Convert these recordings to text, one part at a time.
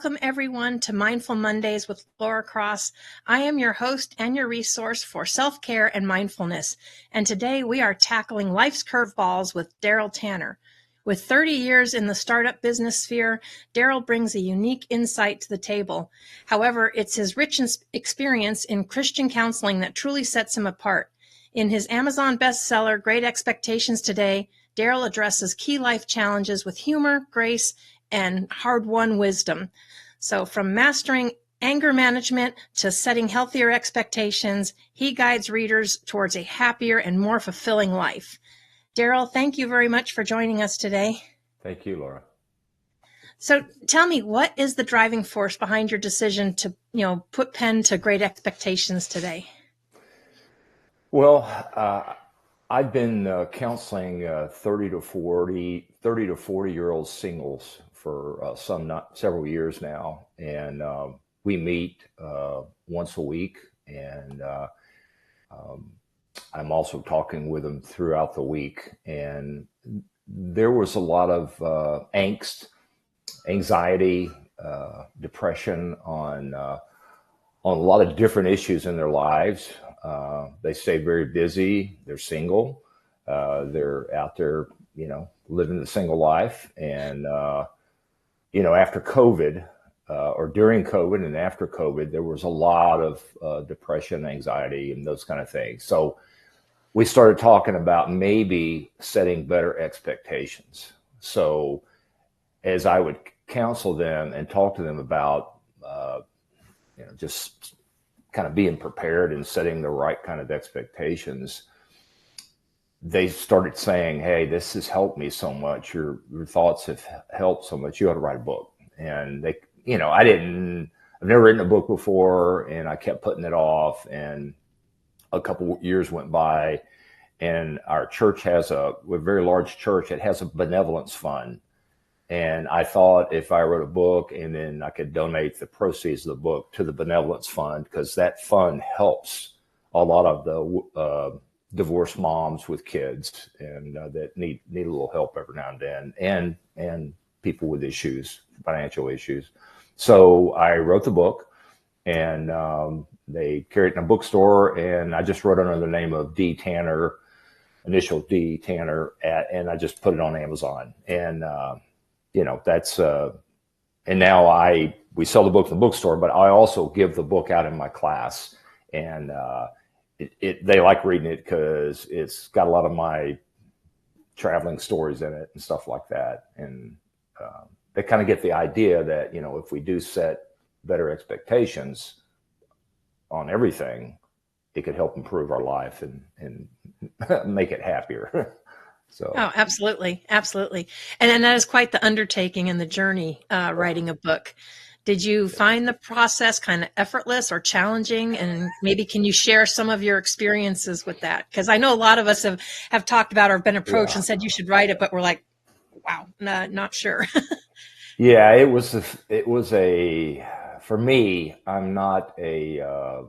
Welcome, everyone, to Mindful Mondays with Laura Cross. I am your host and your resource for self-care and mindfulness. And today we are tackling life's curveballs with Daryl Tanner. With 30 years in the startup business sphere, Daryl brings a unique insight to the table. However, it's his rich experience in Christian counseling that truly sets him apart. In his Amazon bestseller, Great Expectations Today, Daryl addresses key life challenges with humor, grace, and hard-won wisdom. So from mastering anger management to setting healthier expectations, he guides readers towards a happier and more fulfilling life. Daryl, thank you very much for joining us today. Thank you, Laura. So tell me, what is the driving force behind your decision to, put pen to Great Expectations Today? Well, I've been counseling 30 to 40-year-old singles for several years now, and we meet once a week, and I'm also talking with them throughout the week. And there was a lot of angst, anxiety, depression on a lot of different issues in their lives. They stay very busy. They're single. They're out there, living the single life. And, after COVID, or during COVID and after COVID, there was a lot of depression, anxiety, and those kind of things. So we started talking about maybe setting better expectations. So as I would counsel them and talk to them about, just kind of being prepared and setting the right kind of expectations, they started saying, "Hey, this has helped me so much. Your thoughts have helped so much. You ought to write a book." And they, I've never written a book before, and I kept putting it off. And a couple years went by, and our church has a very large church. It has a benevolence fund. And I thought if I wrote a book and then I could donate the proceeds of the book to the benevolence fund, because that fund helps a lot of the divorced moms with kids and that need a little help every now and then, and people with issues, financial issues. So I wrote the book, and they carried it in a bookstore, and I just wrote it under the name of D. Tanner, initial D. Tanner, and I just put it on Amazon. And that's and now we sell the book in the bookstore, but I also give the book out in my class, and they like reading it because it's got a lot of my traveling stories in it and stuff like that. And they kind of get the idea that, if we do set better expectations on everything, it could help improve our life and make it happier. So. Oh, absolutely. Absolutely. And that is quite the undertaking and the journey, writing a book. Did you find the process kind of effortless or challenging? And maybe can you share some of your experiences with that? Because I know a lot of us have talked about or been approached and said you should write it, but we're like, wow, not sure. Yeah, it was for me, I'm not I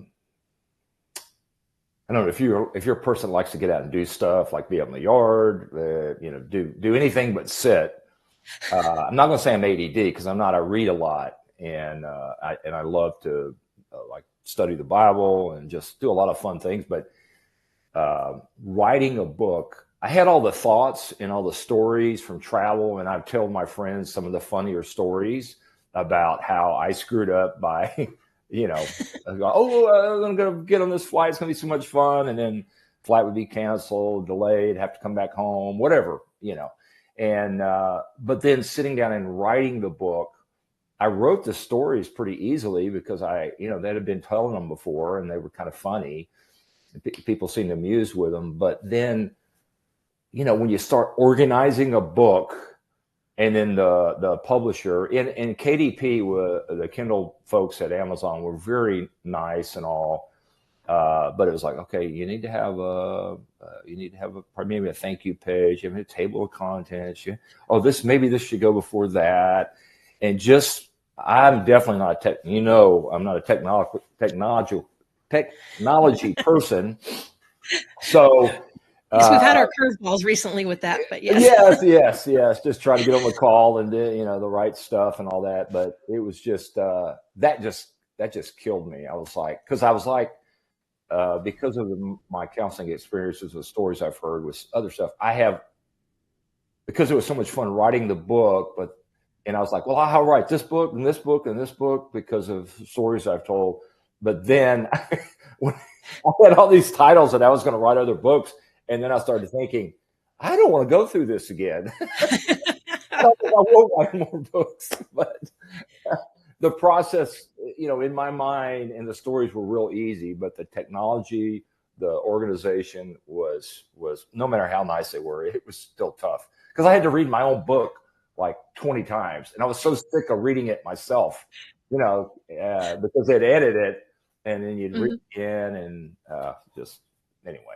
don't know if you're a person that likes to get out and do stuff, like be up in the yard, do anything but sit. I'm not going to say I'm ADD, because I'm not. I read a lot, and I love to like study the Bible and just do a lot of fun things. But writing a book, I had all the thoughts and all the stories from travel, and I've told my friends some of the funnier stories about how I screwed up by. I go, I'm going to get on this flight. It's going to be so much fun. And then flight would be canceled, delayed, have to come back home, whatever, And, but then sitting down and writing the book, I wrote the stories pretty easily because they had been telling them before, and they were kind of funny. People seemed amused with them. But then, when you start organizing a book, and then the publisher and KDP, the Kindle folks at Amazon, were very nice and all, but it was like, okay, you need to have maybe a thank you page, you have a table of contents. Maybe this should go before that, and I'm definitely not I'm not a technology person, so Yes, we've had our curveballs recently with that, but yes. Yes. Just trying to get on the call and do, the right stuff and all that. But it was just that just killed me. I was like, because of my counseling experiences with stories I've heard with other stuff, because it was so much fun writing the book, and I was like, well, I'll write this book and this book and this book because of stories I've told. But then when I had all these titles and I was going to write other books, and then I started thinking, I don't want to go through this again. I won't write more books, but the process, in my mind, and the stories were real easy, but the technology, the organization was no matter how nice they were, it was still tough because I had to read my own book like 20 times, and I was so sick of reading it myself, because they'd edit it, and then you'd read it again, and just anyway.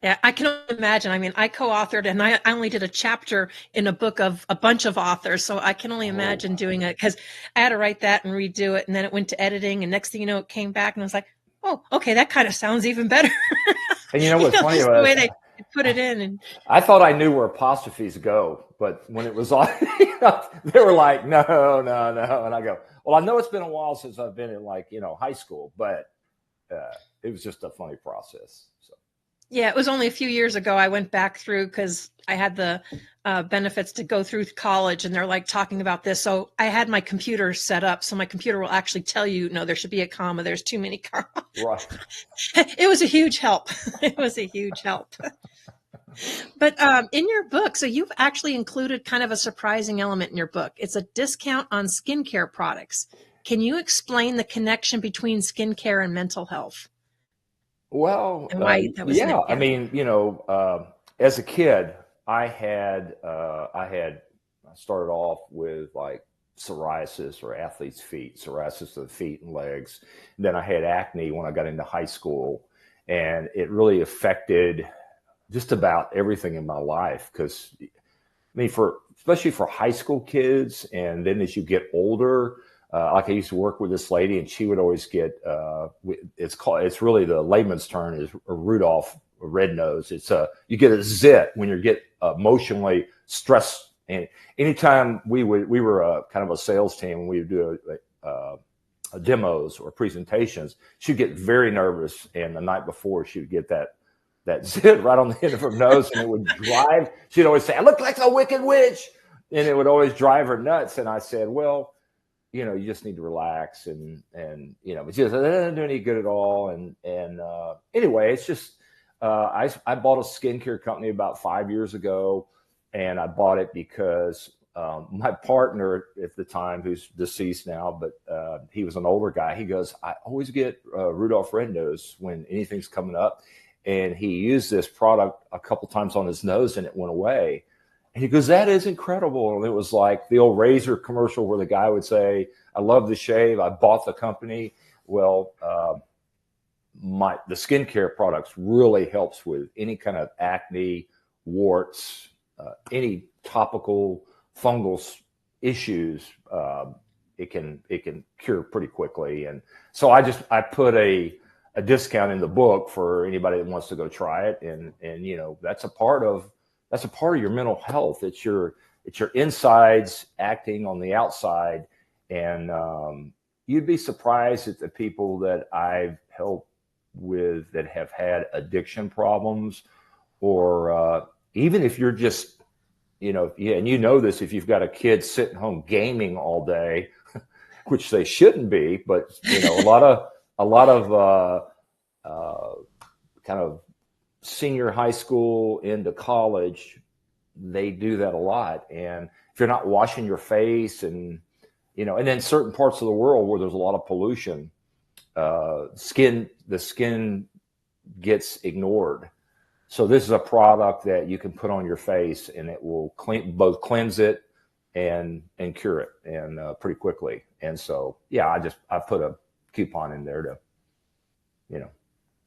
Yeah, I can only imagine. I mean, I co-authored and I only did a chapter in a book of a bunch of authors. So I can only imagine doing it because I had to write that and redo it. And then it went to editing. And next thing you know, it came back and I was like, oh, okay, that kind of sounds even better. And what's funny the way they put it in. And I thought I knew where apostrophes go, but when it was on, they were like, no. And I go, well, I know it's been a while since I've been in high school, but it was just a funny process. So. Yeah, it was only a few years ago I went back through because I had the benefits to go through college and they're like talking about this. So I had my computer set up. So my computer will actually tell you, no, there should be a comma. There's too many commas. Right. It was a huge help. It was a huge help. But in your book, so you've actually included kind of a surprising element in your book. It's a discount on skincare products. Can you explain the connection between skincare and mental health? Well, and why that was yeah. I mean, as a kid, I started off with like psoriasis or athlete's feet, psoriasis of the feet and legs. And then I had acne when I got into high school, and it really affected just about everything in my life. Because especially for high school kids, and then as you get older. Like I used to work with this lady, and she would always get it's really the layman's term is a Rudolph red nose. It's you get a zit when you get emotionally stressed. And anytime we were kind of a sales team, and we would do demos or presentations, she'd get very nervous, and the night before she would get that zit right on the end of her nose, and it would drive. She'd always say, "I look like a wicked witch," and it would always drive her nuts. And I said, well, you just need to relax, and but she said, that doesn't do any good at all. And anyway, it's just, I bought a skincare company about 5 years ago, and I bought it because my partner at the time, who's deceased now, but he was an older guy. He goes, I always get Rudolph red nose when anything's coming up. And he used this product a couple times on his nose, and it went away. And he goes, that is incredible. And it was like the old razor commercial where the guy would say, I love the shave, I bought the company. Well, the skincare products really helps with any kind of acne, warts, any topical fungal issues. It can cure pretty quickly. And so I put a discount in the book for anybody that wants to go try it. And that's a part of your mental health. It's your insides acting on the outside. And you'd be surprised at the people that I've helped with that have had addiction problems, or even if you're just, and this, if you've got a kid sitting home gaming all day, which they shouldn't be, but a lot of kind of senior high school into college, they do that a lot. And if you're not washing your face, and then certain parts of the world where there's a lot of pollution, the skin gets ignored. So this is a product that you can put on your face, and it will both cleanse it and cure it, and pretty quickly. And so, yeah, I put a coupon in there to,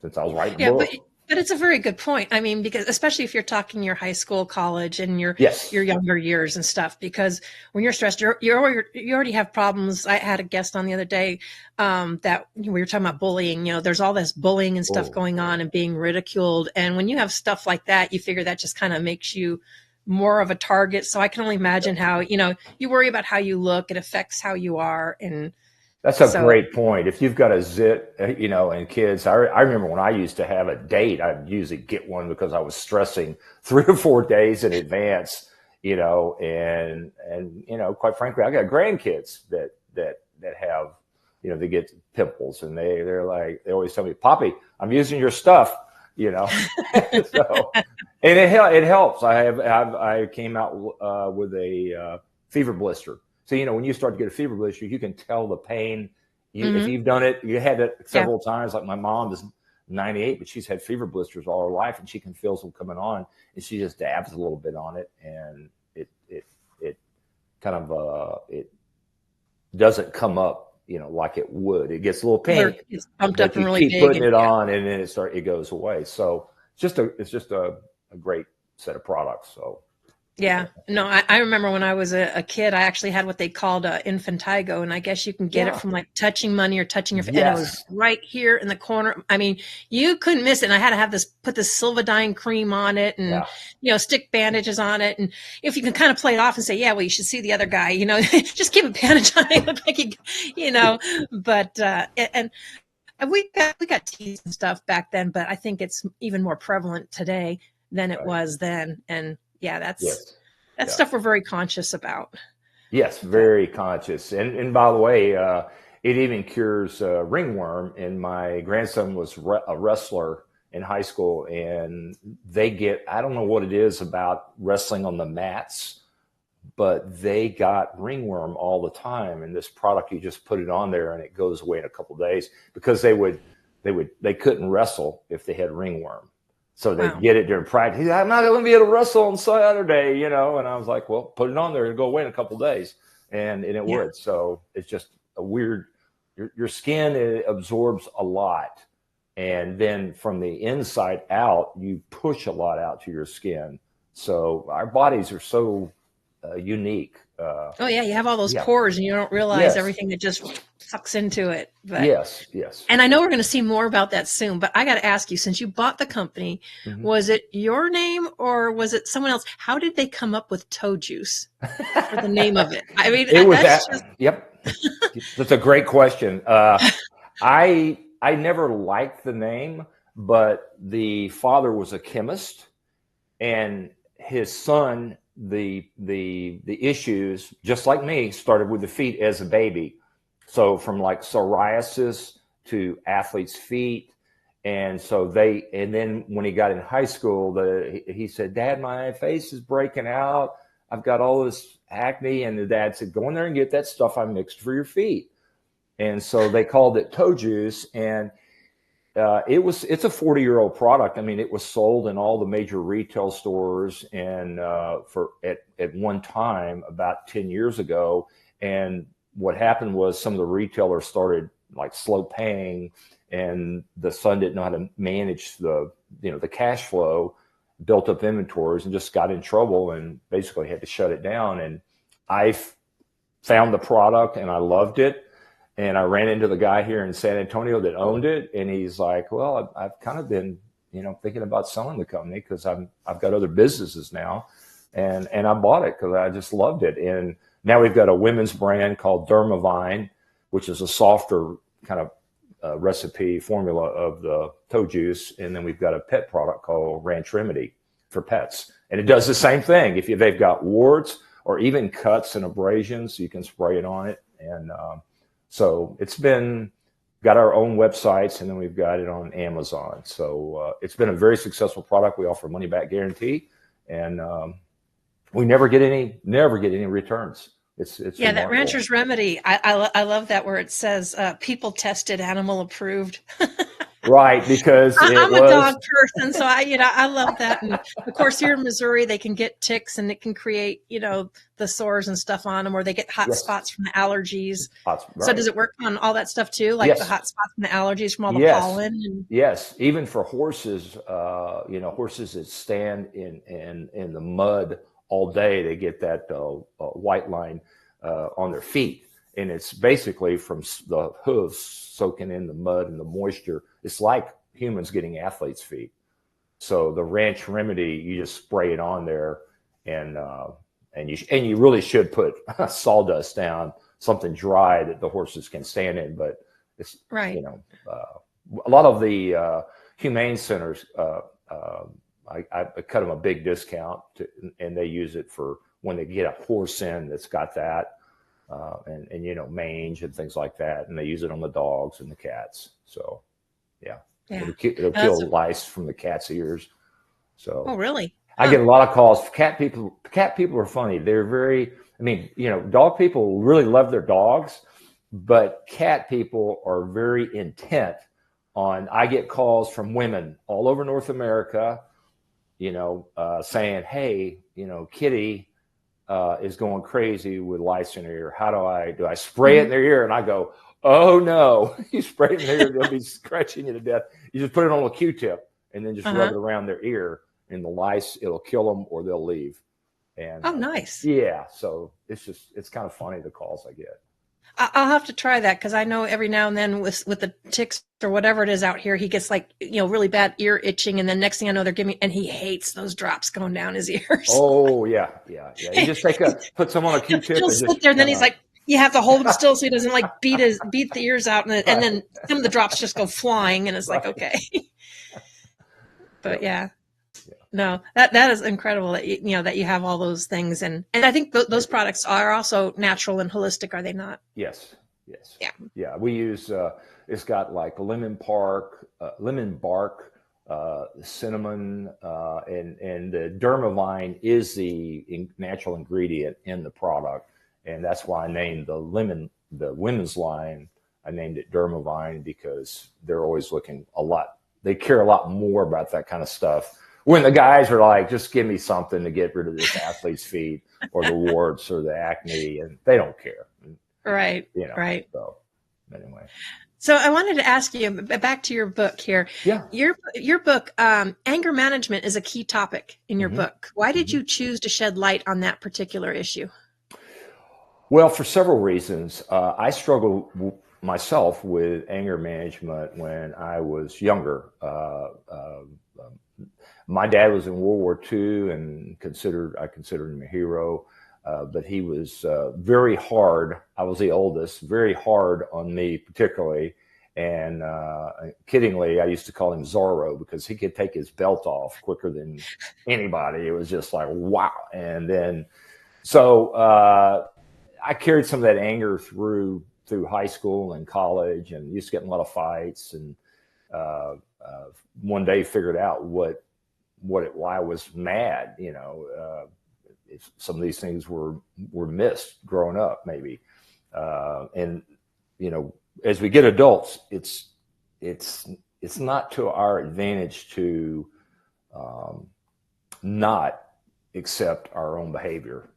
since I was writing a book. But it's a very good point. I mean, because especially if you're talking your high school, college, and Yes. your younger years and stuff, because when you're stressed, you already have problems. I had a guest on the other day that we were talking about bullying. You know, there's all this bullying and stuff Oh, going on and being ridiculed. And when you have stuff like that, you figure that just kind of makes you more of a target. So I can only imagine how, you know, you worry about how you look. It affects how you are. And that's a so, great point. If you've got a zit, and kids, I remember when I used to have a date, I'd usually get one because I was stressing 3 or 4 days in advance, and quite frankly, I got grandkids that have, they get pimples, and they're like, they always tell me, Poppy, I'm using your stuff, so, and it helps. I came out with a fever blister. So, when you start to get a fever blister, you can tell the pain. If you've done it, you had it yeah. several times. Like my mom is 98, but she's had fever blisters all her life, and she can feel them coming on, and she just dabs a little bit on it, and it kind of it doesn't come up, like it would. It gets a little pain, It's pumped but up and you really keep big. putting it on, and then it goes away. So it's just a great set of products. So. Yeah. No, I remember when I was a kid, I actually had what they called infantile, and I guess you can get it Yeah. from like touching money or touching your, and it was Yes. right here in the corner. I mean, you couldn't miss it. And I had to have put this Silvadine cream on it, and stick bandages on it. And if you can kind of play it off and say, yeah, well, you should see the other guy, just keep a bandage on it, look like But and we got teas and stuff back then, but I think it's even more prevalent today than it was then. And yeah, that's Yes. that's stuff we're very conscious about. Yes, But very conscious. And by the way, it even cures ringworm. And my grandson was a wrestler in high school, and I don't know what it is about wrestling on the mats, but they got ringworm all the time. And this product, you just put it on there and it goes away in a couple of days, because they couldn't wrestle if they had ringworm. So they wow. get it during practice. I'm not going to be able to wrestle on Saturday, And I was like, well, put it on there. It'll go away in a couple of days. And it Yeah. would. So it's just a weird, your skin, it absorbs a lot. And then from the inside out, you push a lot out to your skin. So our bodies are so unique. Oh yeah, you have all those Yeah. pores, and you don't realize Yes. everything that just sucks into it. But Yes. Yes. and I know we're going to see more about that soon. But I got to ask you, since you bought the company, Mm-hmm. was it your name or was it someone else? How did they come up with toe juice for the name of it? I mean, It was that's that. just Yep. That's a great question. I never liked the name, but the father was a chemist, and his son, the issues, just like me, started with the feet as a baby. So from like psoriasis to athlete's feet. And then when he got in high school, he said, Dad, my face is breaking out. I've got all this acne. And the dad said, go in there and get that stuff I mixed for your feet. And so they called it toe juice. And it's a 40-year-old product. I mean, it was sold in all the major retail stores and at one time about 10 years ago. And what happened was some of the retailers started like slow paying, and the son didn't know how to manage the cash flow, built up inventories, and just got in trouble and basically had to shut it down. And I found the product and I loved it. And I ran into the guy here in San Antonio that owned it, and he's like, "Well, I've kind of been, thinking about selling the company because I've got other businesses now, and I bought it because I just loved it." And now we've got a women's brand called Dermavine, which is a softer kind of recipe formula of the toe juice, and then we've got a pet product called Ranch Remedy for pets, and it does the same thing. If they've got warts or even cuts and abrasions, you can spray it on it, and so it's got our own websites, and then we've got it on Amazon. So it's been a very successful product. We offer money back guarantee, and we never get any returns. It's yeah, that remarkable. Rancher's Remedy. I love that where it says people tested, animal approved. Right, because it I'm a was, dog person, so I love that. And of course, here in Missouri, they can get ticks, and it can create, the sores and stuff on them, or they get hot yes, spots from the allergies. So right. does it work on all that stuff too, like the Yes, hot spots from the allergies from all the yes, pollen? And yes. Even for horses, horses that stand in the mud all day, they get that white line on their feet, and it's basically from the hooves soaking in the mud and the moisture. It's like humans getting athlete's feet. So the ranch remedy, you just spray it on there, and you really should put sawdust down, something dry that the horses can stand in. But it's right. you know a lot of the humane centers, I cut them a big discount, and they use it for when they get a horse in that's got that, and mange and things like that, and they use it on the dogs and the cats. So yeah. Yeah. It'll That's, kill lice from the cat's ears. oh, So really? I Huh. get a lot of calls. Cat people. Cat people are funny. They're very. I mean, dog people really love their dogs, but cat people are very intent on. I get calls from women all over North America, saying, "Hey, Kitty is going crazy with lice in her ear. How do I spray it in Mhm. their ear?" And I go, "Oh no, you spray it in their ear, they'll be scratching you to death. You just put it on a Q-tip and then just rub Uh-huh. it around their ear, and the lice, it'll kill them or they'll leave." And Oh, nice. yeah, so it's kind of funny the calls I get. I'll have to try that, because I know every now and then with the ticks or whatever it is out here, he gets like, really bad ear itching, and then next thing I know, they're giving, and he hates those drops going down his ears. Oh yeah, yeah, yeah. You just put some on a Q-tip He'll and just sit there, and then kind he's of. like, you have to hold him still so he doesn't like beat the ears out, and Right, then some of the drops just go flying, and it's like, right. okay. But Yep. yeah, Yeah. no, that is incredible that that you have all those things, and I think those Thank you. products are also natural and holistic, are they not? Yes, yes, Yeah. yeah. We use it's got like lemon bark, cinnamon, and the dermavine is the natural ingredient in the product, and that's why I named the women's line. I named it dermavine because they're always looking a lot. They care a lot more about that kind of stuff. When the guys are like, just give me something to get rid of this athlete's feet or the warts or the acne, and they don't care. Right. you know. Right. So anyway, So I wanted to ask you back to your book here. yeah. Your book, anger management, is a key topic in your hmm book. Why did hmm you choose to shed light on that particular issue? Well, for several reasons. I struggled myself with anger management when I was younger. My dad was in World War II, and I considered him a hero. But he was very hard. I was the oldest, very hard on me, particularly. And kiddingly, I used to call him Zorro because he could take his belt off quicker than anybody. It was just like, wow. And then, so I carried some of that anger through high school and college, and used to get in a lot of fights. And uh, one day figured out why I was mad. If some of these things were missed growing up, maybe. And as we get adults, it's not to our advantage to um, not accept our own behavior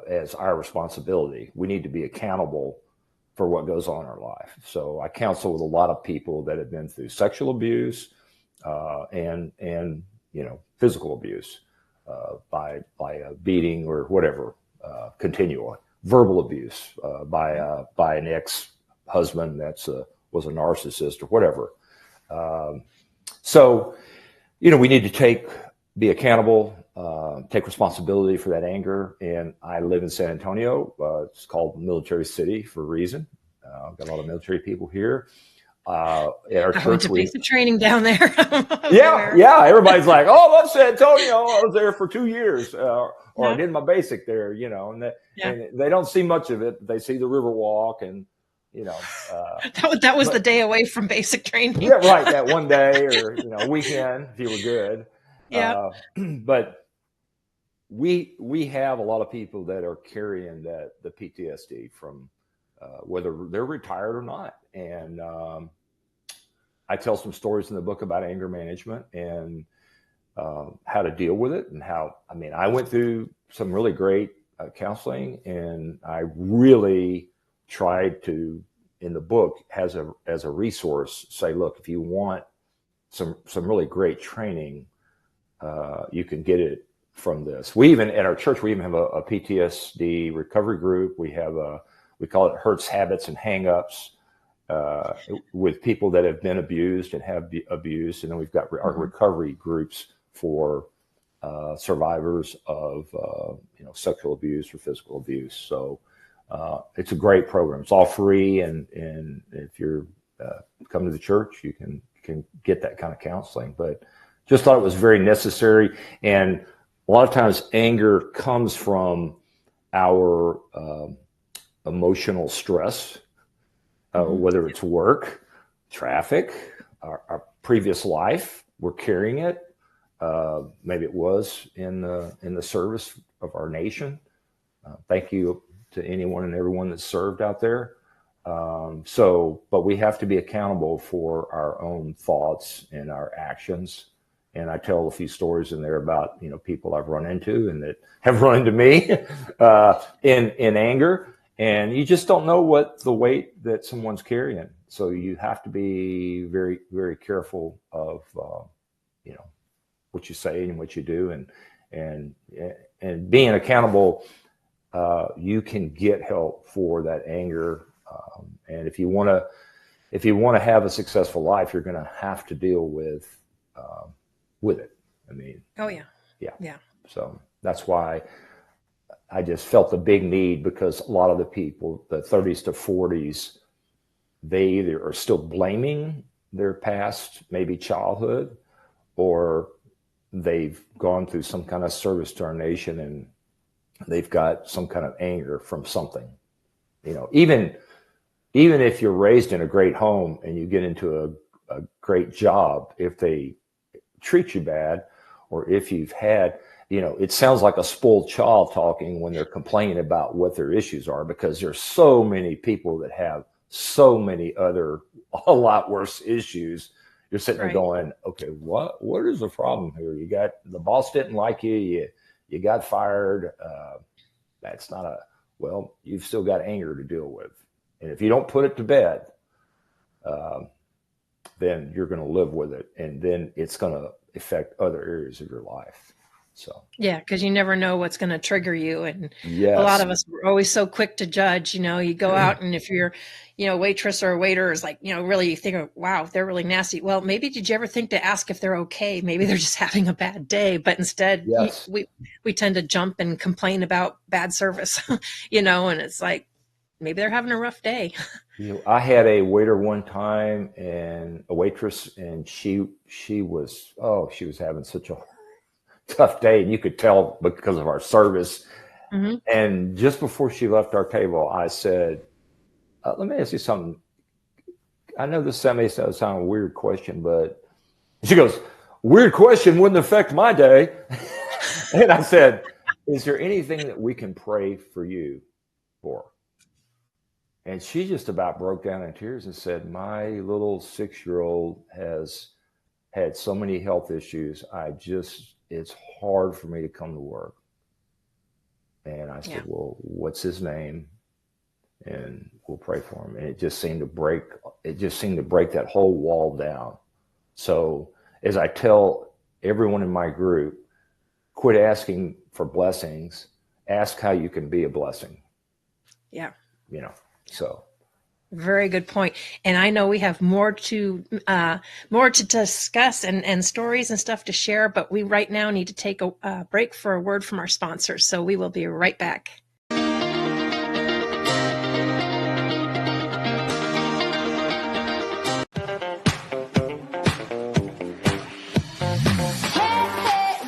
as our responsibility. We need to be accountable for what goes on in our life. So I counsel with a lot of people that have been through sexual abuse and physical abuse by a beating or whatever, continually. Verbal abuse by an ex husband that was a narcissist or whatever. So we need to be accountable, take responsibility for that anger. And I live in San Antonio. It's called Military City for a reason. I've got a lot of military people here. At our I went church, to basic training down there. I was yeah, aware. yeah. Everybody's like, "Oh, I love San Antonio. I was there for 2 years, or I Yeah. did my basic there." Yeah. And they don't see much of it. They see the river walk, and you know, That was the but day away from basic yeah, training. right. That one day or weekend if you were good. Yeah. But we have a lot of people that are carrying the PTSD from whether they're retired or not, and I tell some stories in the book about anger management and how to deal with it, and I went through some really great counseling, and I really tried to, in the book, as a resource, say, look, if you want some really great training, you can get it from this. We even, at our church, we even have a PTSD recovery group. We call it Hurts, Habits, and Hang-Ups, with people that have been abused and have abused. And then we've got our recovery groups for survivors of sexual abuse or physical abuse. So it's a great program. It's all free, and if you're come to the church, you can get that kind of counseling. But just thought it was very necessary. And a lot of times anger comes from our emotional stress, whether it's work, traffic, our previous life. We're carrying it. Maybe it was in the service of our nation. Thank you to anyone and everyone that's served out there. But we have to be accountable for our own thoughts and our actions. And I tell a few stories in there about, people I've run into and that have run into me in anger. And you just don't know what the weight that someone's carrying. So you have to be very, very careful of, what you say and what you do, and being accountable. You can get help for that anger. And if you want to have a successful life, you're going to have to deal with it. I mean, oh yeah. Yeah. So that's why I just felt the big need, because a lot of the people, the 30s to 40s, they either are still blaming their past, maybe childhood, or they've gone through some kind of service to our nation and they've got some kind of anger from something. Even if you're raised in a great home and you get into a great job, if they treat you bad, or if you've had, it sounds like a spoiled child talking when they're complaining about what their issues are, because there's so many people that have so many other, a lot worse issues. You're sitting there going, okay, what is the problem here? You got, the boss didn't like you. You got fired. That's not you've still got anger to deal with. And if you don't put it to bed, then you're going to live with it. And then it's going to affect other areas of your life. So, yeah, because you never know what's going to trigger you. And yes. A lot of us are always so quick to judge. You go out, and if you're, waitress or a waiter is like, really you think, wow, they're really nasty. Well, maybe did you ever think to ask if they're okay? Maybe they're just having a bad day. But instead, yes. we tend to jump and complain about bad service, and it's like, maybe they're having a rough day. I had a waiter one time, and a waitress, and she was having such a tough day, and you could tell because of our service. Mm-hmm. And just before she left our table, I said, let me ask you something. I know this may sound a weird question, but she goes, weird question wouldn't affect my day. And I said, is there anything that we can pray for you for? And she just about broke down in tears and said, my little 6-year-old has had so many health issues. It's hard for me to come to work. And I said, well, what's his name? And we'll pray for him. And it just seemed to break that whole wall down. So as I tell everyone in my group, quit asking for blessings, ask how you can be a blessing. Yeah. So. Very good point. And I know we have more to discuss and stories and stuff to share, but we right now need to take a break for a word from our sponsors. So we will be right back. Hey,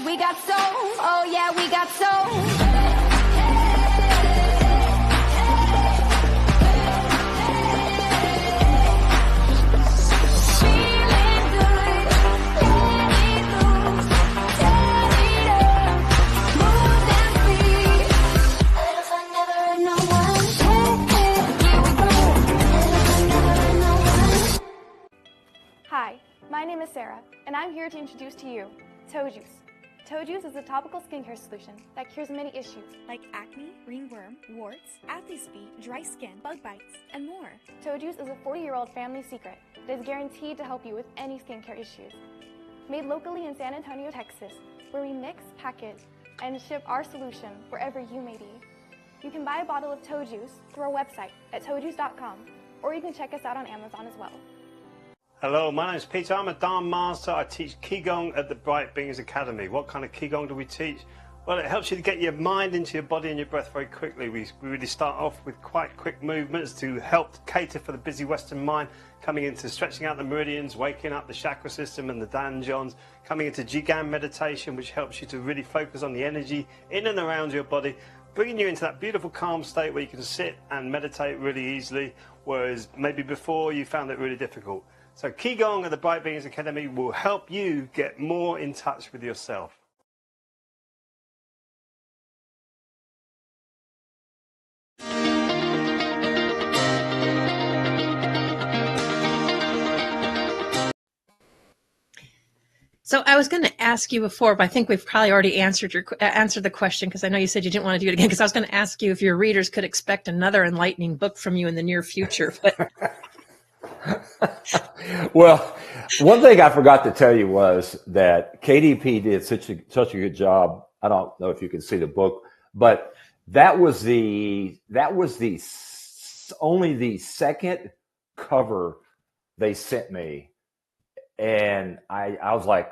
we got soul. Oh yeah, we got soul. Hi, introduce to you Toe Juice. Toe Juice is a topical skincare solution that cures many issues like acne, ringworm, warts, athlete's feet, dry skin, bug bites, and more. Toe Juice is a 40-year-old family secret that is guaranteed to help you with any skincare issues. Made locally in San Antonio, Texas, where we mix, package, and ship our solution wherever you may be. You can buy a bottle of Toe Juice through our website at toejuice.com, or you can check us out on Amazon as well. Hello, my name is Peter. I'm a Dharma Master. I teach Qigong at the Bright Beings Academy. What kind of Qigong do we teach? Well, it helps you to get your mind into your body and your breath very quickly. We really start off with quite quick movements to help cater for the busy Western mind, coming into stretching out the meridians, waking up the chakra system and the danjons, coming into Jigam meditation, which helps you to really focus on the energy in and around your body, bringing you into that beautiful calm state where you can sit and meditate really easily, whereas maybe before you found it really difficult. So Qigong at the Bright Beings Academy will help you get more in touch with yourself. So I was going to ask you before, but I think we've probably already answered the question, because I know you said you didn't want to do it again, because I was going to ask you if your readers could expect another enlightening book from you in the near future. But Well, one thing I forgot to tell you was that KDP did such a good job. I don't know if you can see the book, but that was only the second cover they sent me, and I was like,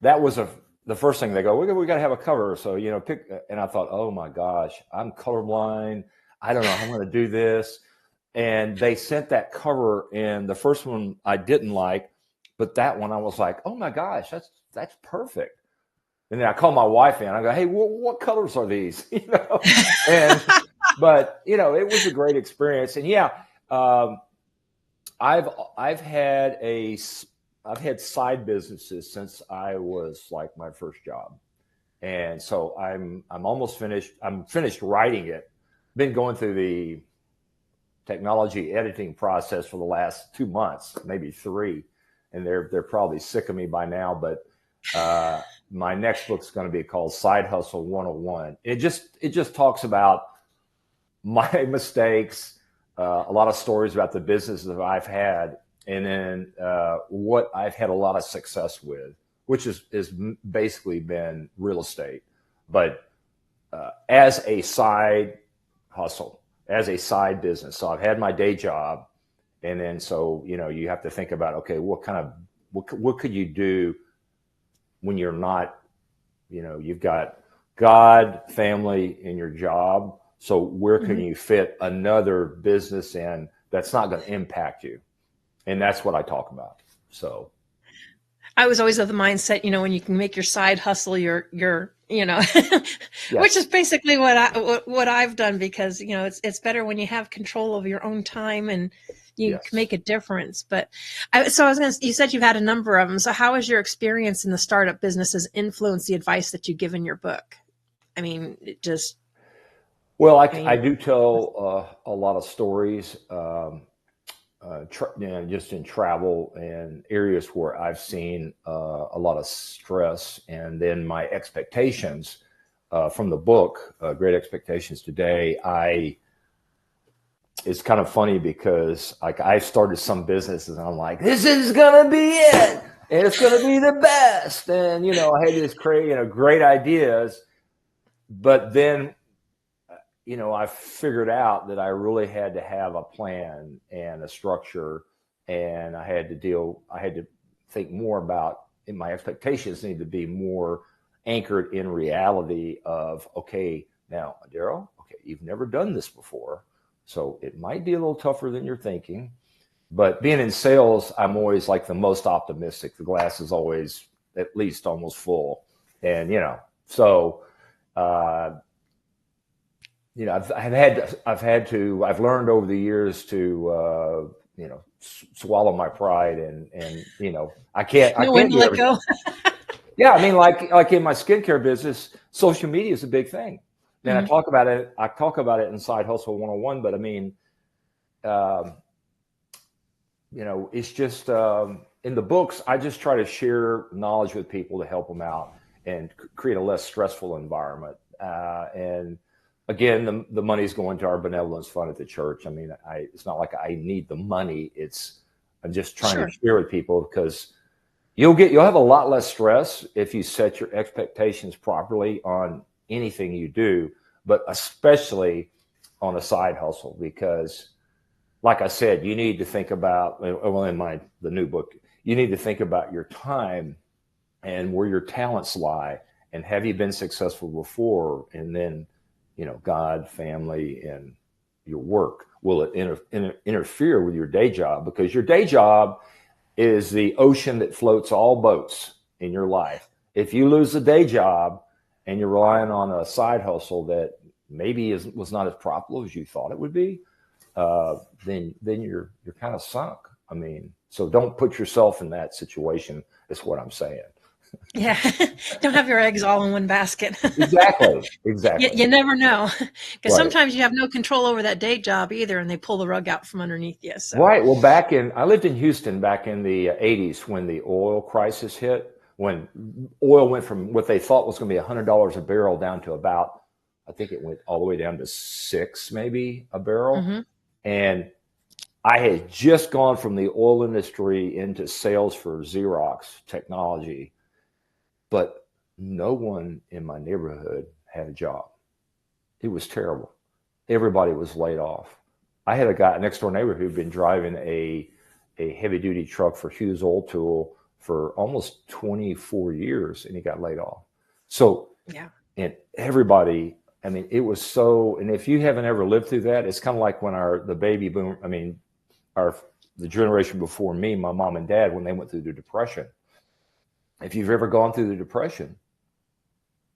that was the first thing they go, we got to have a cover, so pick. And I thought, oh my gosh, I'm colorblind. I don't know how I'm going to do this. And they sent that cover, and the first one I didn't like, but that one I was like, oh my gosh, that's perfect. And then I called my wife in. I go, hey, what colors are these? But it was a great experience. And yeah, I've had side businesses since I was like my first job, and so I'm almost finished. I'm finished writing it. Been going through the technology editing process for the last 2 months, maybe 3, and they're probably sick of me by now. But my next book's going to be called Side Hustle 101. It just talks about my mistakes, a lot of stories about the businesses that I've had, and then what I've had a lot of success with, which is basically been real estate, but as a side hustle, as a side business. So I've had my day job, and then so you have to think about, okay, what could you do when you're not, you've got God, family, and your job. So where can you fit another business in that's not going to impact you? And that's what I talk about. So I was always of the mindset, when you can make your side hustle your yes. Which is basically what I've done, because it's better when you have control of your own time and you can make a difference. But you said you've had a number of them. So how has your experience in the startup businesses influenced the advice that you give in your book? I mean, I do tell a lot of stories, just in travel and areas where I've seen a lot of stress, and then my expectations from the book, Great Expectations Today. It's kind of funny because I started some businesses and I'm like, this is gonna be it, and it's gonna be the best, and I had this great ideas, but then I figured out that I really had to have a plan and a structure, and I had to think more about, and my expectations need to be more anchored in reality of, okay, now, Daryl, okay, you've never done this before, so it might be a little tougher than you're thinking, but being in sales, I'm always like the most optimistic. The glass is always at least almost full, and I've learned over the years to, swallow my pride, and I can't do let go. Yeah. I mean, like in my skincare business, social media is a big thing. And I talk about it in Side Hustle 101, but I mean, it's just, in the books, I just try to share knowledge with people to help them out and create a less stressful environment. And again, the money's going to our benevolence fund at the church. I mean, it's not like I need the money. I'm just trying to share with people, because you'll have a lot less stress if you set your expectations properly on anything you do, but especially on a side hustle, because like I said, you need to think about, well, in the new book, you need to think about your time and where your talents lie, and have you been successful before? And then, God, family, and your work. Will it interfere with your day job? Because your day job is the ocean that floats all boats in your life. If you lose the day job and you're relying on a side hustle that maybe was not as profitable as you thought it would be, then you're kind of sunk. I mean, so don't put yourself in that situation, is what I'm saying. Yeah. Don't have your eggs all in one basket. Exactly. You never know, because Right. sometimes you have no control over that day job either, and they pull the rug out from underneath you. So. Right. Well, I lived in Houston back in the 80s when the oil crisis hit, when oil went from what they thought was going to be $100 a barrel down to about, I think it went all the way down to $6 maybe a barrel. Mm-hmm. And I had just gone from the oil industry into sales for Xerox technology, but no one in my neighborhood had a job. It was terrible. Everybody was laid off. I had a guy, next door neighbor, who'd been driving a heavy duty truck for Hughes Oil Tool for almost 24 years, and he got laid off. So, yeah. And everybody, I mean, it was so, and if you haven't ever lived through that, it's kind of like when the baby boom, I mean, the generation before me, my mom and dad, when they went through the Depression. If you've ever gone through the Depression,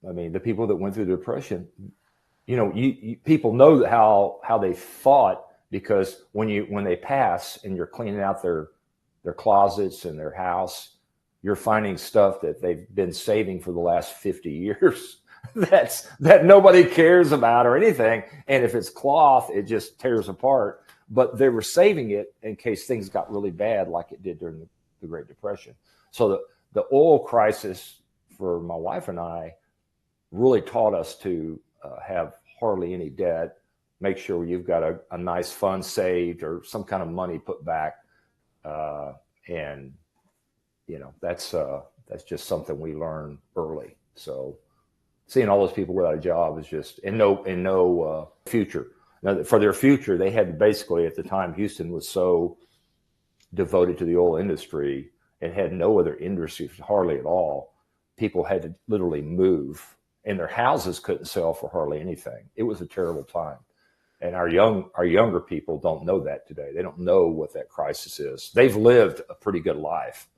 I mean, the people that went through the Depression, people know how they thought, because when they pass and you're cleaning out their closets and their house, you're finding stuff that they've been saving for the last 50 years that nobody cares about or anything. And if it's cloth, it just tears apart. But they were saving it in case things got really bad, like it did during the Great Depression. So the oil crisis for my wife and I really taught us to have hardly any debt, make sure you've got a nice fund saved or some kind of money put back. And, that's just something we learned early. So seeing all those people without a job is just, and no future. Now, for their future, they had basically, at the time, Houston was so devoted to the oil industry and had no other industry hardly at all. People had to literally move, and their houses couldn't sell for hardly anything. It was a terrible time. And our younger people don't know that today. They don't know what that crisis is. They've lived a pretty good life.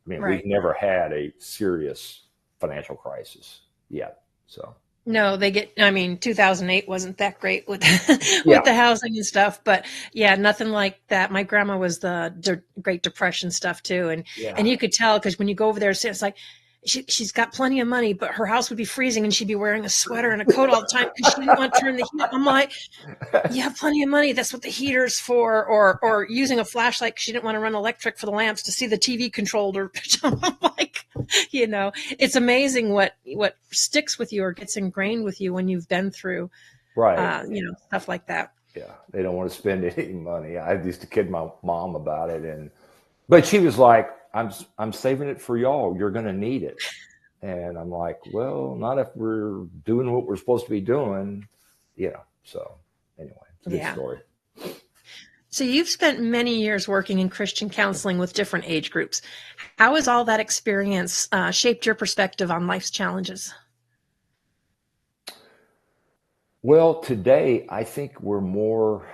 I mean, We've never had a serious financial crisis yet. So. No, 2008 wasn't that great with the housing and stuff, but yeah, nothing like that. My grandma was the Great Depression stuff too. And you could tell, because when you go over there, it's like, she's got plenty of money, but her house would be freezing and she'd be wearing a sweater and a coat all the time because she didn't want to turn the heat. I'm like, you have plenty of money. That's what the heater's for. Or using a flashlight because she didn't want to run electric for the lamps to see the TV controlled. Or I'm like, it's amazing what sticks with you or gets ingrained with you when you've been through, stuff like that. Yeah, they don't want to spend any money. I used to kid my mom about it, but she was like, I'm saving it for y'all. You're going to need it. And I'm like, well, not if we're doing what we're supposed to be doing, So anyway, it's a good story. So you've spent many years working in Christian counseling with different age groups. How has all that experience shaped your perspective on life's challenges? Well, today, I think we're more,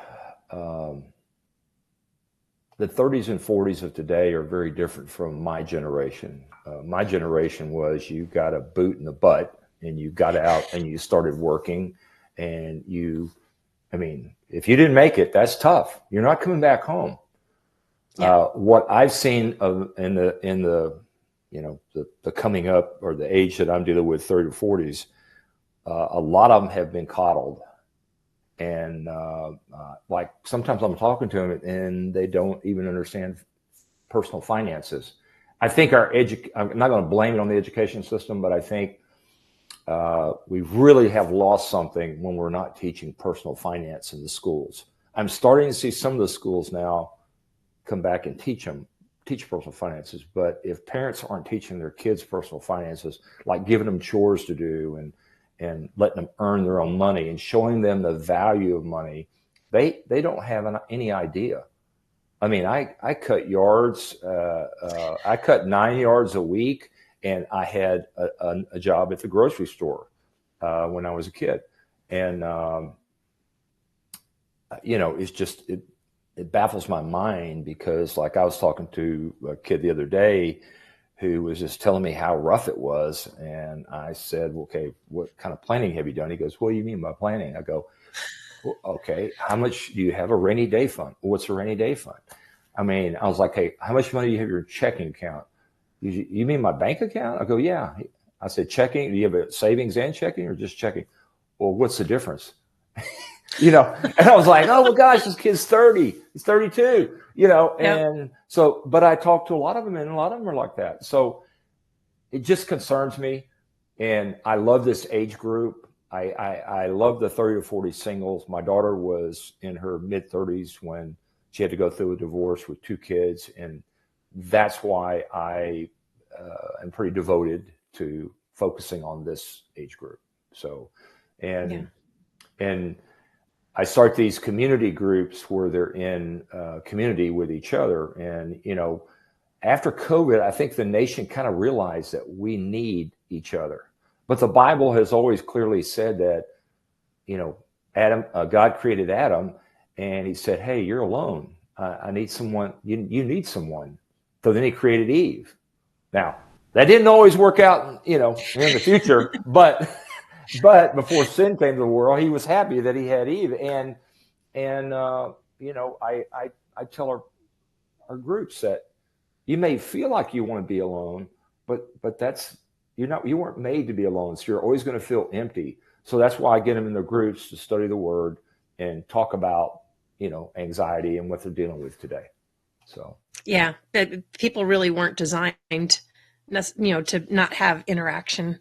the 30s and 40s of today are very different from my generation. My generation was, you got a boot in the butt and you got out and you started working, and if you didn't make it, that's tough. You're not coming back home. Yeah. What I've seen in the coming up, or the age that I'm dealing with, 30 to 40s, a lot of them have been coddled. And like sometimes I'm talking to them and they don't even understand personal finances. I think I'm not going to blame it on the education system, but I think we really have lost something when we're not teaching personal finance in the schools. I'm starting to see some of the schools now come back and teach personal finances. But if parents aren't teaching their kids personal finances, like giving them chores to do and letting them earn their own money and showing them the value of money, they don't have any idea. I mean, I cut yards. I cut 9 yards a week, and I had a job at the grocery store when I was a kid. And, it's just, it baffles my mind because, like, I was talking to a kid the other day who was just telling me how rough it was. And I said, well, okay, what kind of planning have you done? He goes, what do you mean by planning? I go, well, okay, how much do you have a rainy day fund? What's a rainy day fund? I mean, I was like, hey, how much money do you have in your checking account? You mean my bank account? I go, yeah. I said, checking? Do you have a savings and checking or just checking? Well, what's the difference? And I was like, oh my gosh, this kid's 30, he's 32, and so, but I talked to a lot of them and a lot of them are like that. So it just concerns me. And I love this age group. I love the 30 to 40 singles. My daughter was in her mid 30s when she had to go through a divorce with 2 kids. And that's why I am pretty devoted to focusing on this age group. So, and I start these community groups where they're in community with each other. And, after COVID, I think the nation kind of realized that we need each other. But the Bible has always clearly said that, God created Adam and he said, hey, you're alone. I need someone. You need someone. So then he created Eve. Now, that didn't always work out, in the future, but before sin came to the world, he was happy that he had Eve. And I tell our groups that you may feel like you want to be alone, but you weren't made to be alone. So you're always going to feel empty. So that's why I get them in the groups to study the word and talk about, anxiety and what they're dealing with today. So, yeah, people really weren't designed, to not have interaction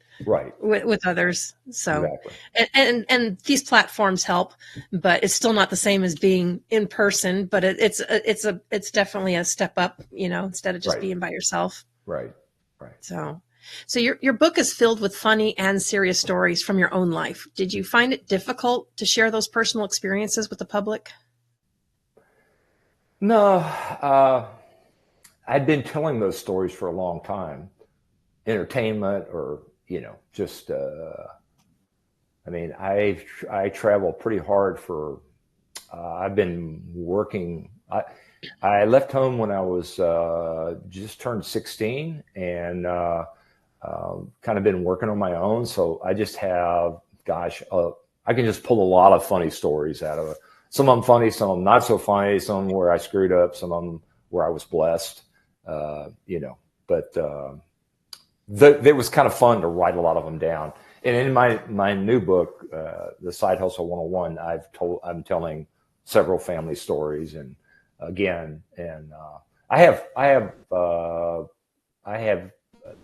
with others. So, exactly. and these platforms help, but it's still not the same as being in person. But it's definitely a step up, instead of just being by yourself. Right. So your book is filled with funny and serious stories from your own life. Did you find it difficult to share those personal experiences with the public? No, I'd been telling those stories for a long time. Entertainment or, just, I travel pretty hard I've been working. I left home when I was just turned 16 and kind of been working on my own. So I just have, I can just pull a lot of funny stories out of it. Some of them funny, some of them not so funny, some of them where I screwed up, some of them where I was blessed, but it was kind of fun to write a lot of them down. And in my new book, The Side Hustle 101, I'm telling several family stories. And again, I have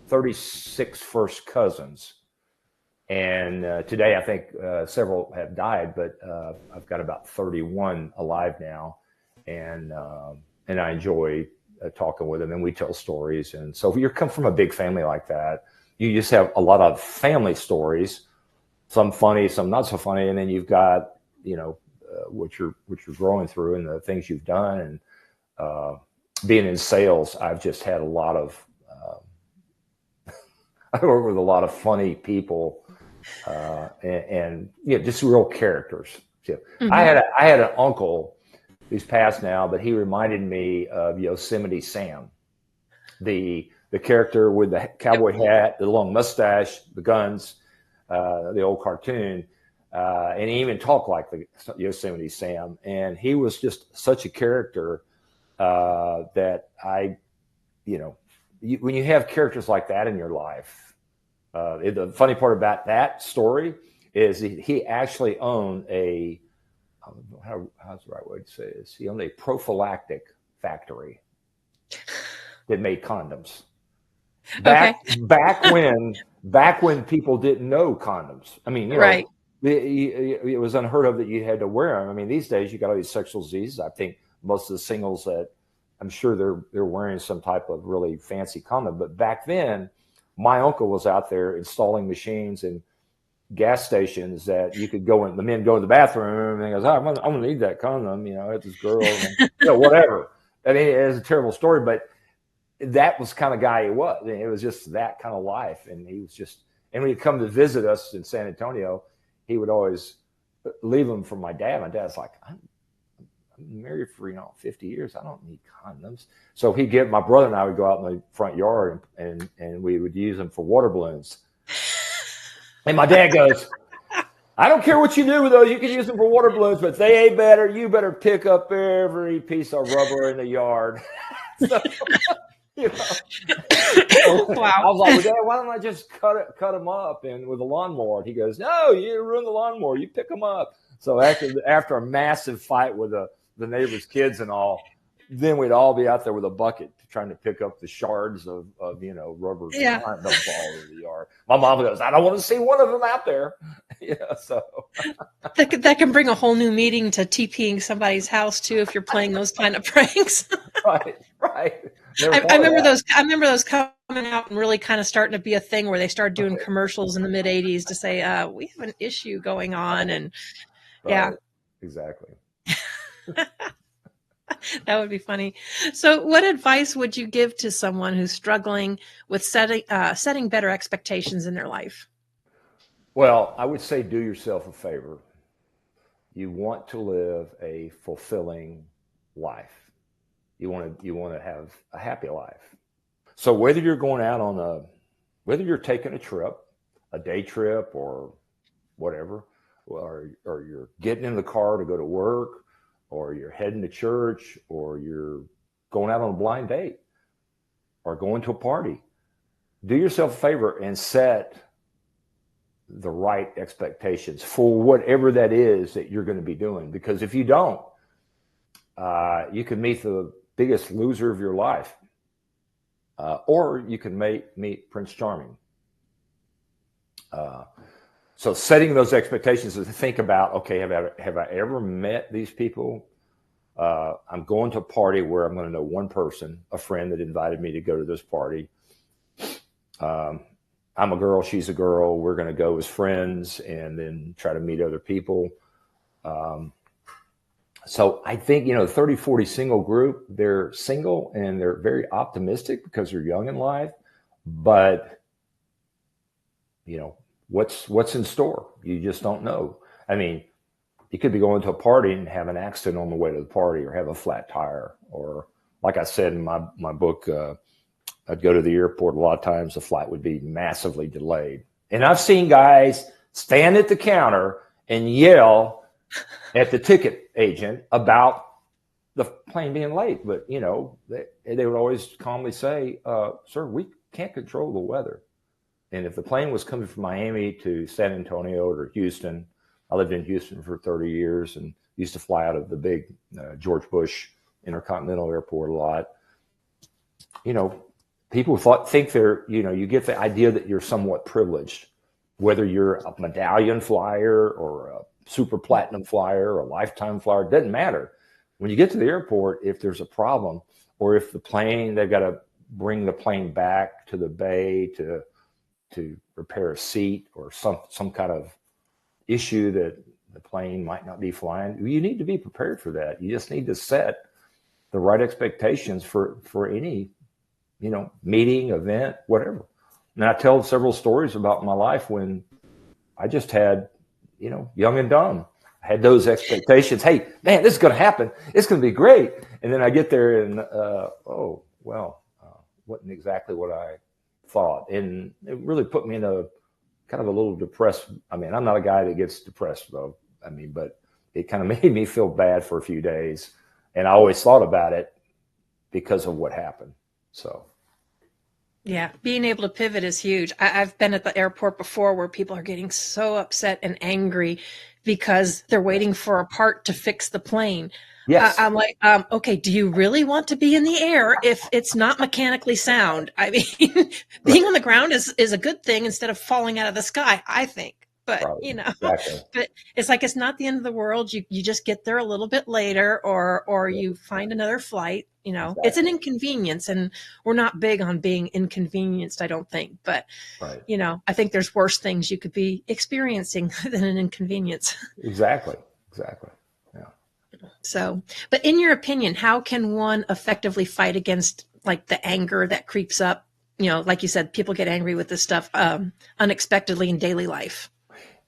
36 first cousins. And today, I think several have died, but I've got about 31 alive now, and I enjoy talking with them, and we tell stories. And so, if you come from a big family like that, you just have a lot of family stories, some funny, some not so funny, and then you've got what you're growing through and the things you've done. And being in sales, I've just had a lot of I work with a lot of funny people. And just real characters. So mm-hmm. I had an uncle who's passed now, but he reminded me of Yosemite Sam, the character with the cowboy hat, the long mustache, the guns, the old cartoon, and he even talked like the Yosemite Sam. And he was just such a character that when you have characters like that in your life. The funny part about that story is he actually owned how's the right way to say this? He owned a prophylactic factory that made condoms. Okay. Back when people didn't know condoms. I mean, Right. it was unheard of that you had to wear them. I mean, these days you got all these sexual diseases. I think most of the singles that I'm sure they're wearing some type of really fancy condom. But back then, my uncle was out there installing machines and gas stations that you could go in. The men go to the bathroom and he goes, oh, I'm gonna need that condom. It's this girl, and, whatever. I mean, it's a terrible story, but that was the kind of guy he was. It was just that kind of life, and he was just. And when he'd come to visit us in San Antonio, he would always leave them for my dad. My dad's like, I'm married for 50 years. I don't need condoms. So my brother and I would go out in the front yard and we would use them for water balloons. And my dad goes, I don't care what you do with those. You can use them for water balloons, but if they ain't better, you better pick up every piece of rubber in the yard. So, Wow. I was like, well, Dad, why don't I just cut them up and with a lawnmower? And he goes, no, you ruin the lawnmower. You pick them up. So after a massive fight with the neighbor's kids and all, then we'd all be out there with a bucket trying to pick up the shards of rubber condom all over the yard. My mom goes, I don't want to see one of them out there. So that can bring a whole new meaning to TPing somebody's house too if you're playing those kind of pranks. Right. I remember those coming out and really kind of starting to be a thing where they started doing commercials in the mid '80s to say we have an issue going on, and exactly. That would be funny. So what advice would you give to someone who's struggling with setting better expectations in their life? Well, I would say do yourself a favor. You want to live a fulfilling life. You want to have a happy life. So whether you're going out whether you're taking a trip, a day trip or whatever, or you're getting in the car to go to work, or you're heading to church, or you're going out on a blind date, or going to a party, do yourself a favor and set the right expectations for whatever that is that you're going to be doing. Because if you don't, you can meet the biggest loser of your life, or you can meet Prince Charming. So setting those expectations is to think about, okay, have I ever met these people? I'm going to a party where I'm going to know one person, a friend that invited me to go to this party. I'm a girl, she's a girl. We're going to go as friends and then try to meet other people. So I think, 30, 40 single group, they're single and they're very optimistic because they're young in life, but what's in store? You just don't know. I mean, you could be going to a party and have an accident on the way to the party, or have a flat tire, or like I said in my book, I'd go to the airport. A lot of times the flight would be massively delayed. And I've seen guys stand at the counter and yell at the ticket agent about the plane being late. But, they would always calmly say, sir, we can't control the weather. And if the plane was coming from Miami to San Antonio or Houston, I lived in Houston for 30 years and used to fly out of the big George Bush Intercontinental Airport a lot. People think they're, you get the idea that you're somewhat privileged, whether you're a medallion flyer or a super platinum flyer or a lifetime flyer, it doesn't matter. When you get to the airport, if there's a problem, or if they've got to bring the plane back to the bay to repair a seat, or some kind of issue that the plane might not be flying, you need to be prepared for that. You just need to set the right expectations for any, meeting, event, whatever. And I tell several stories about my life when I just had, young and dumb. I had those expectations. Hey, man, this is going to happen. It's going to be great. And then I get there and, wasn't exactly what I thought. And it really put me in a kind of a little depressed. I mean, I'm not a guy that gets depressed though. I mean, but it kind of made me feel bad for a few days. And I always thought about it because of what happened. So. Yeah, being able to pivot is huge. I've been at the airport before where people are getting so upset and angry because they're waiting for a part to fix the plane. Yes. I'm like, okay, do you really want to be in the air if it's not mechanically sound? I mean, being on the ground is a good thing instead of falling out of the sky, I think. But, Right. Exactly. but it's like, it's not the end of the world. You just get there a little bit later, or you find another flight. It's an inconvenience, and we're not big on being inconvenienced, I don't think. But, Right. I think there's worse things you could be experiencing than an inconvenience. Exactly. Yeah. So, but in your opinion, how can one effectively fight against like the anger that creeps up? Like you said, people get angry with this stuff unexpectedly in daily life.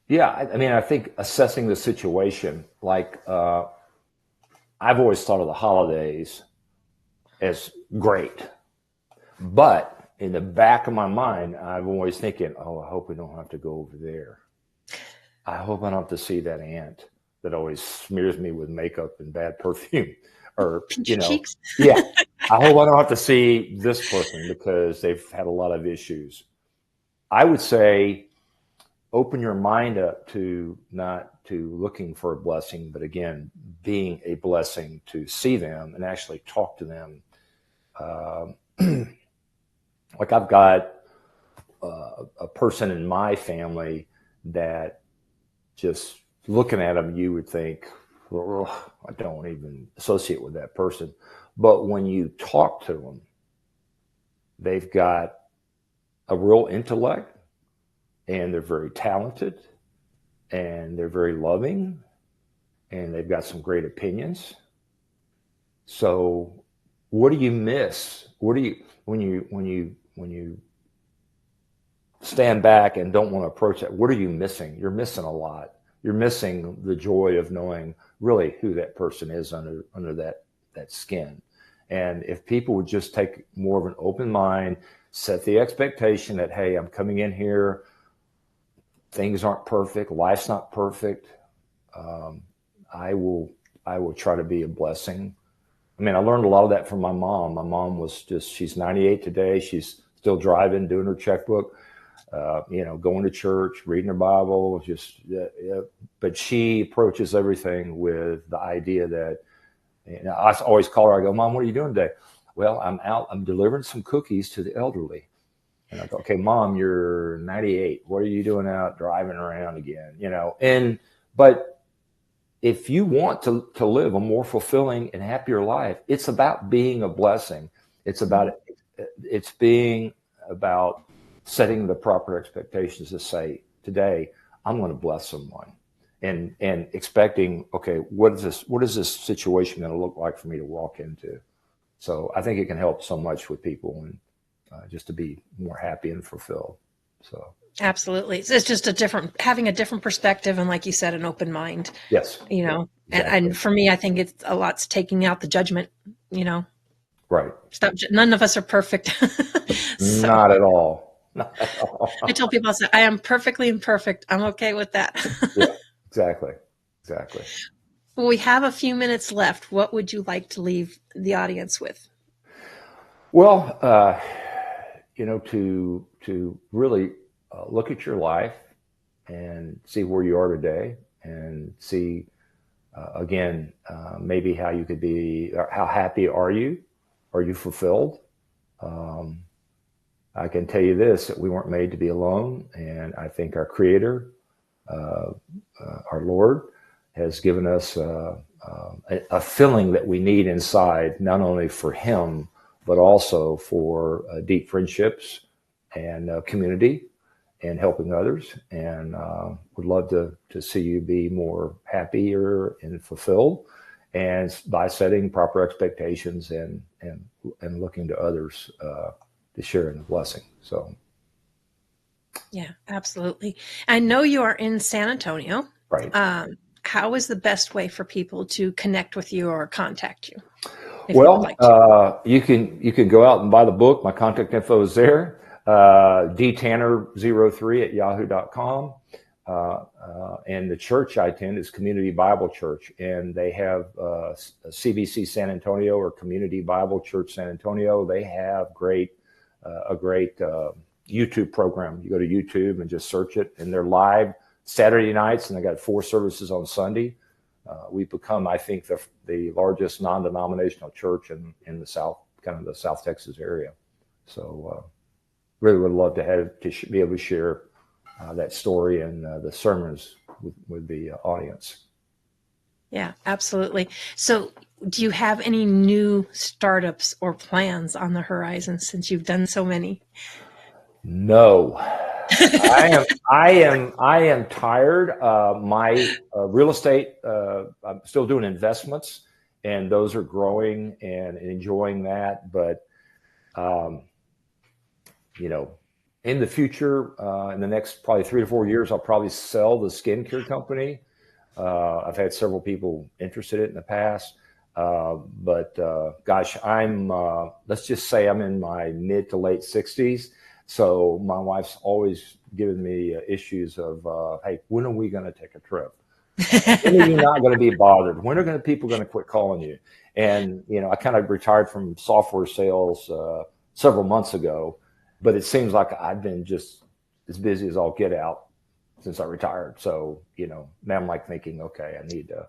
Yeah. I mean, I think assessing the situation, like I've always thought of the holidays as great, but in the back of my mind, I'm always thinking, oh, I hope we don't have to go over there. I hope I don't have to see that aunt that always smears me with makeup and bad perfume, or, cheeks. Yeah, I hope I don't have to see this person because they've had a lot of issues. I would say open your mind up to not to looking for a blessing, but again, being a blessing to see them and actually talk to them. Like I've got a person in my family that just looking at them, you would think, oh, I don't even associate with that person. But when you talk to them, they've got a real intellect, and they're very talented, and they're very loving, and they've got some great opinions. So what do you miss? What do you, when you stand back and don't want to approach that, what are you missing? You're missing a lot. You're missing the joy of knowing really who that person is under that skin. And if people would just take more of an open mind, set the expectation that, hey, I'm coming in here, things aren't perfect, life's not perfect. I will try to be a blessing. I mean, I learned a lot of that from my mom. My mom she's 98 today. She's still driving, doing her checkbook, going to church, reading her Bible, but she approaches everything with the idea that, I always call her, I go, Mom, what are you doing today? Well, I'm delivering some cookies to the elderly. And I go, okay, Mom, you're 98. What are you doing out driving around again? But if you want to live a more fulfilling and happier life, it's about being a blessing. It's being about setting the proper expectations to say, today, I'm going to bless someone, and expecting, okay, what is this situation going to look like for me to walk into? So I think it can help so much with people, and just to be more happy and fulfilled. So. Absolutely. It's just having a different perspective. And like you said, an open mind. Yes. Exactly. And for me, I think it's a lot's taking out the judgment, Right. None of us are perfect. So, Not at all. I tell people, I am perfectly imperfect. I'm okay with that. Yeah, exactly. Well, we have a few minutes left. What would you like to leave the audience with? Well, to really look at your life and see where you are today, and see again maybe how you could be, or how happy are you? Are you fulfilled? I can tell you this, that we weren't made to be alone, and I think our Creator, our Lord, has given us a feeling that we need inside, not only for Him, but also for deep friendships and community and helping others. And would love to see you be more happier and fulfilled, and by setting proper expectations and looking to others to share in the blessing. So. Yeah, absolutely. I know you are in San Antonio. Right. How is the best way for people to connect with you or contact you? Well, you can go out and buy the book. My contact info is there. dtanner03@yahoo.com. And the church I attend is Community Bible Church, and they have CBC San Antonio, or Community Bible Church San Antonio. They have a great YouTube program. You go to YouTube and just search it, and they're live Saturday nights, and they got 4 services on Sunday. we've become, I think, the largest non-denominational church in the South, kind of the South Texas area. So really would love to be able to share that story and the sermons with the audience. Yeah, absolutely. So do you have any new startups or plans on the horizon since you've done so many? No. I am tired. My real estate, I'm still doing investments, and those are growing and enjoying that. But, in the future, in the next probably 3 to 4 years, I'll probably sell the skincare company. I've had several people interested in it in the past. But gosh, let's just say I'm in my mid to late 60s. So my wife's always given me issues of, hey, when are we going to take a trip? When are you not going to be bothered? When are people going to quit calling you? And, I kind of retired from software sales several months ago, but it seems like I've been just as busy as I'll get out since I retired. So, now I'm like thinking, okay, I need to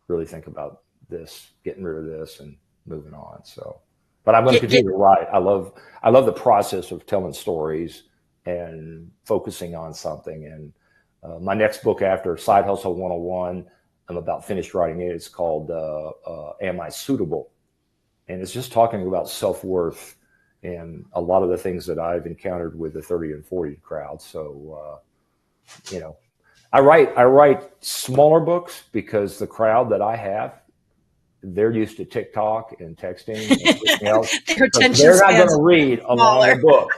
really think about this, getting rid of this and moving on. So, but I'm going to continue to write. I love the process of telling stories and focusing on something. And my next book after Side Hustle 101, I'm about finished writing it. It's called Am I Suitable? And it's just talking about self-worth and a lot of the things that I've encountered with the 30 and 40 crowd. So, I write smaller books because the crowd that I have, they're used to TikTok and texting and everything else. They're not going to read a longer book.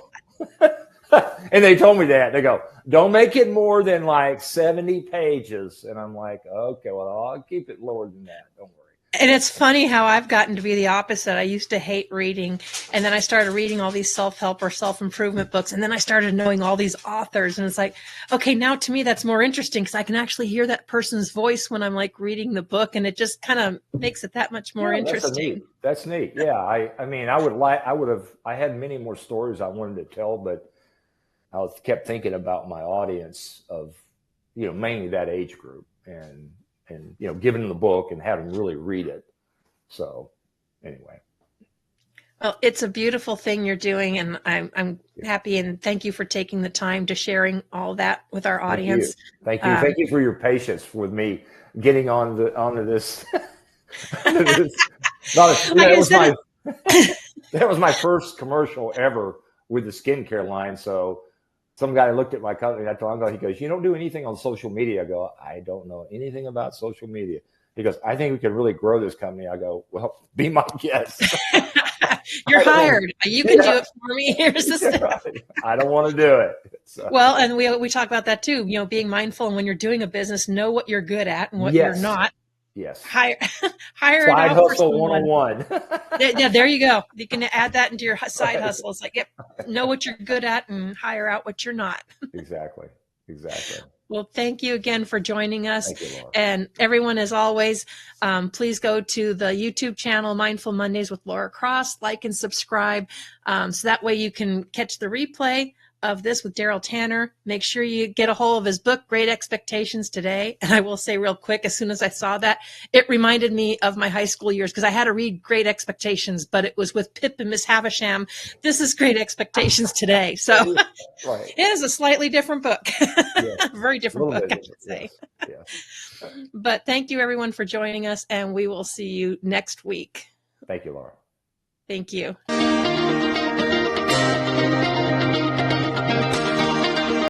And they told me that. They go, don't make it more than like 70 pages. And I'm like, okay, well, I'll keep it lower than that. Don't worry. And it's funny how I've gotten to be the opposite. I used to hate reading, and then I started reading all these self-help or self-improvement books, and then I started knowing all these authors, and it's like, okay, now to me that's more interesting because I can actually hear that person's voice when I'm like reading the book, and it just kind of makes it that much more interesting. That's neat. Yeah, I mean, I had many more stories I wanted to tell, but I kept thinking about my audience of, mainly that age group, and giving them the book and have them really read it. So anyway. Well, it's a beautiful thing you're doing, and I'm happy, and thank you for taking the time to sharing all that with our audience. Thank you. Thank you for your patience with me getting onto this. That was my first commercial ever with the skincare line. So some guy looked at my company. I told him, he goes, "You don't do anything on social media." I go, "I don't know anything about social media." He goes, "I think we can really grow this company." I go, "Well, be my guest." You're hired. You can do it for me. Here's the stuff. Right. I don't want to do it. So. Well, and we talk about that too. Being mindful, and when you're doing a business, know what you're good at and what you're not. Yes. Hire Side it out hustle for 101. Yeah, there you go. You can add that into your side hustle. It's like, know what you're good at and hire out what you're not. Exactly. Well, thank you again for joining us. Thank you, Laura. And everyone, as always, please go to the YouTube channel, Mindful Mondays with Laura Cross, like and subscribe. So that way you can catch the replay of this with Daryl Tanner. Make sure you get a hold of his book, Great Expectations, today. And I will say real quick, as soon as I saw that, it reminded me of my high school years because I had to read Great Expectations, but it was with Pip and Miss Havisham. This is Great Expectations today. So right. It is a slightly different book. Yes. Very different book, I should say. Yes. But thank you, everyone, for joining us, and we will see you next week. Thank you, Laura. Thank you.